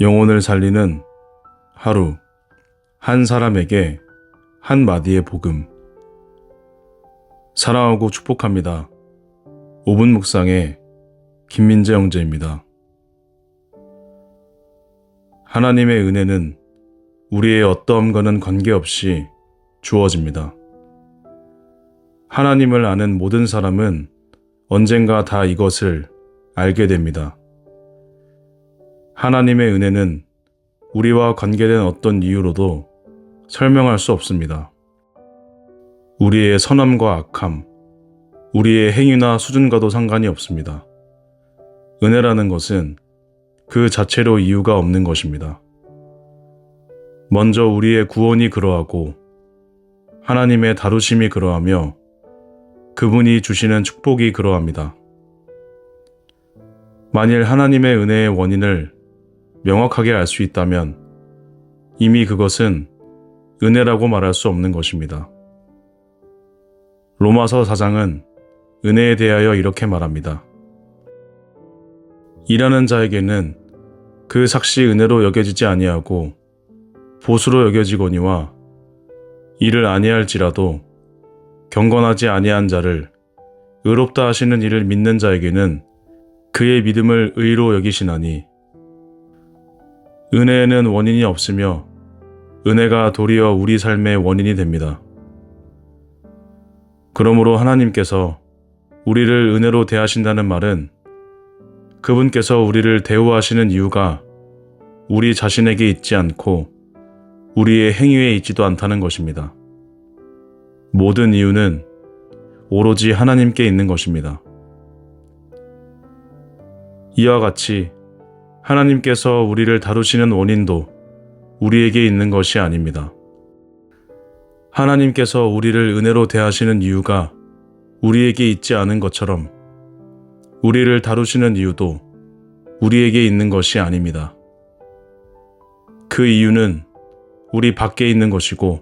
영혼을 살리는 하루, 한 사람에게 한 마디의 복음. 사랑하고 축복합니다. 5분 묵상의 김민재 형제입니다. 하나님의 은혜는 우리의 어떠함과는 관계없이 주어집니다. 하나님을 아는 모든 사람은 언젠가 다 이것을 알게 됩니다. 하나님의 은혜는 우리와 관계된 어떤 이유로도 설명할 수 없습니다. 우리의 선함과 악함, 우리의 행위나 수준과도 상관이 없습니다. 은혜라는 것은 그 자체로 이유가 없는 것입니다. 먼저 우리의 구원이 그러하고 하나님의 다루심이 그러하며 그분이 주시는 축복이 그러합니다. 만일 하나님의 은혜의 원인을 명확하게 알 수 있다면 이미 그것은 은혜라고 말할 수 없는 것입니다. 로마서 4장은 은혜에 대하여 이렇게 말합니다. 일하는 자에게는 그 삭시 은혜로 여겨지지 아니하고 보수로 여겨지거니와 일을 아니할지라도 경건하지 아니한 자를 의롭다 하시는 이를 믿는 자에게는 그의 믿음을 의로 여기시나니 은혜에는 원인이 없으며 은혜가 도리어 우리 삶의 원인이 됩니다. 그러므로 하나님께서 우리를 은혜로 대하신다는 말은 그분께서 우리를 대우하시는 이유가 우리 자신에게 있지 않고 우리의 행위에 있지도 않다는 것입니다. 모든 이유는 오로지 하나님께 있는 것입니다. 이와 같이 하나님께서 우리를 다루시는 원인도 우리에게 있는 것이 아닙니다. 하나님께서 우리를 은혜로 대하시는 이유가 우리에게 있지 않은 것처럼 우리를 다루시는 이유도 우리에게 있는 것이 아닙니다. 그 이유는 우리 밖에 있는 것이고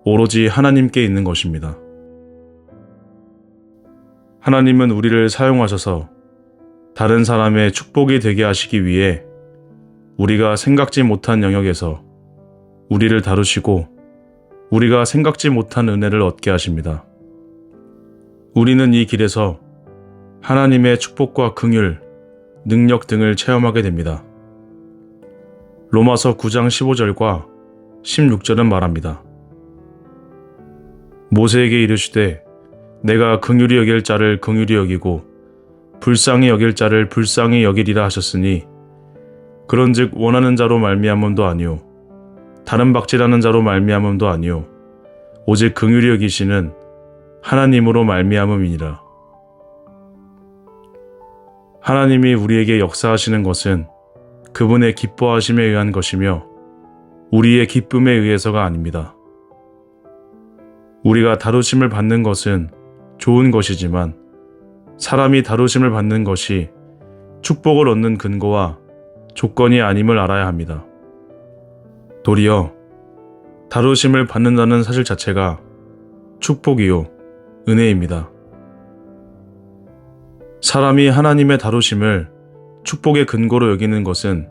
오로지 하나님께 있는 것입니다. 하나님은 우리를 사용하셔서 다른 사람의 축복이 되게 하시기 위해 우리가 생각지 못한 영역에서 우리를 다루시고 우리가 생각지 못한 은혜를 얻게 하십니다. 우리는 이 길에서 하나님의 축복과 긍휼, 능력 등을 체험하게 됩니다. 로마서 9장 15절과 16절은 말합니다. 모세에게 이르시되 내가 긍휼히 여길 자를 긍휼히 여기고 불쌍히 여길 자를 불쌍히 여기리라 하셨으니 그런즉 원하는 자로 말미암음도 아니요 다른 박질하는 자로 말미암음도 아니요 오직 긍휼히 여기시는 하나님으로 말미암음이니라. 하나님이 우리에게 역사하시는 것은 그분의 기뻐하심에 의한 것이며 우리의 기쁨에 의해서가 아닙니다. 우리가 다루심을 받는 것은 좋은 것이지만 사람이 다루심을 받는 것이 축복을 얻는 근거와 조건이 아님을 알아야 합니다. 도리어 다루심을 받는다는 사실 자체가 축복이요 은혜입니다. 사람이 하나님의 다루심을 축복의 근거로 여기는 것은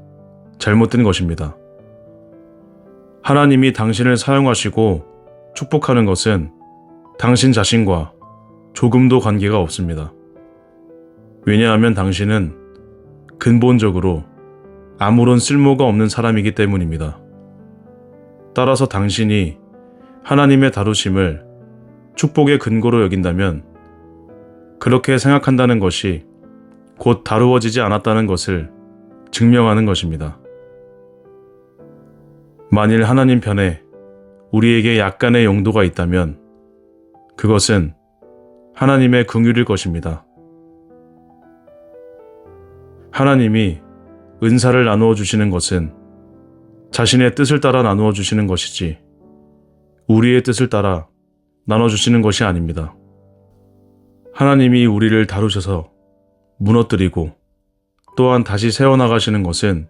잘못된 것입니다. 하나님이 당신을 사용하시고 축복하는 것은 당신 자신과 조금도 관계가 없습니다. 왜냐하면 당신은 근본적으로 아무런 쓸모가 없는 사람이기 때문입니다. 따라서 당신이 하나님의 다루심을 축복의 근거로 여긴다면 그렇게 생각한다는 것이 곧 다루어지지 않았다는 것을 증명하는 것입니다. 만일 하나님 편에 우리에게 약간의 용도가 있다면 그것은 하나님의 긍휼일 것입니다. 하나님이 은사를 나누어 주시는 것은 자신의 뜻을 따라 나누어 주시는 것이지 우리의 뜻을 따라 나눠주시는 것이 아닙니다. 하나님이 우리를 다루셔서 무너뜨리고 또한 다시 세워나가시는 것은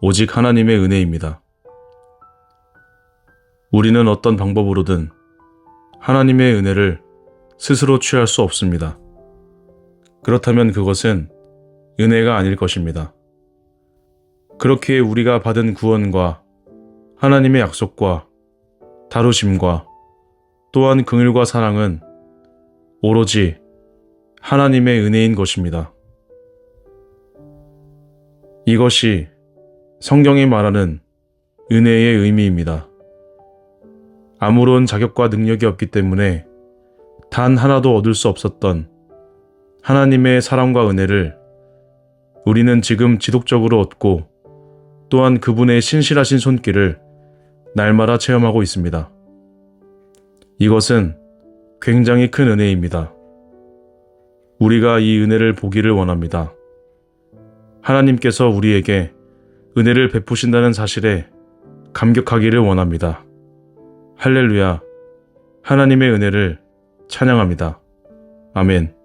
오직 하나님의 은혜입니다. 우리는 어떤 방법으로든 하나님의 은혜를 스스로 취할 수 없습니다. 그렇다면 그것은 은혜가 아닐 것입니다. 그렇게 우리가 받은 구원과 하나님의 약속과 다루심과 또한 긍휼과 사랑은 오로지 하나님의 은혜인 것입니다. 이것이 성경이 말하는 은혜의 의미입니다. 아무런 자격과 능력이 없기 때문에 단 하나도 얻을 수 없었던 하나님의 사랑과 은혜를 우리는 지금 지속적으로 얻고 또한 그분의 신실하신 손길을 날마다 체험하고 있습니다. 이것은 굉장히 큰 은혜입니다. 우리가 이 은혜를 보기를 원합니다. 하나님께서 우리에게 은혜를 베푸신다는 사실에 감격하기를 원합니다. 할렐루야, 하나님의 은혜를 찬양합니다. 아멘.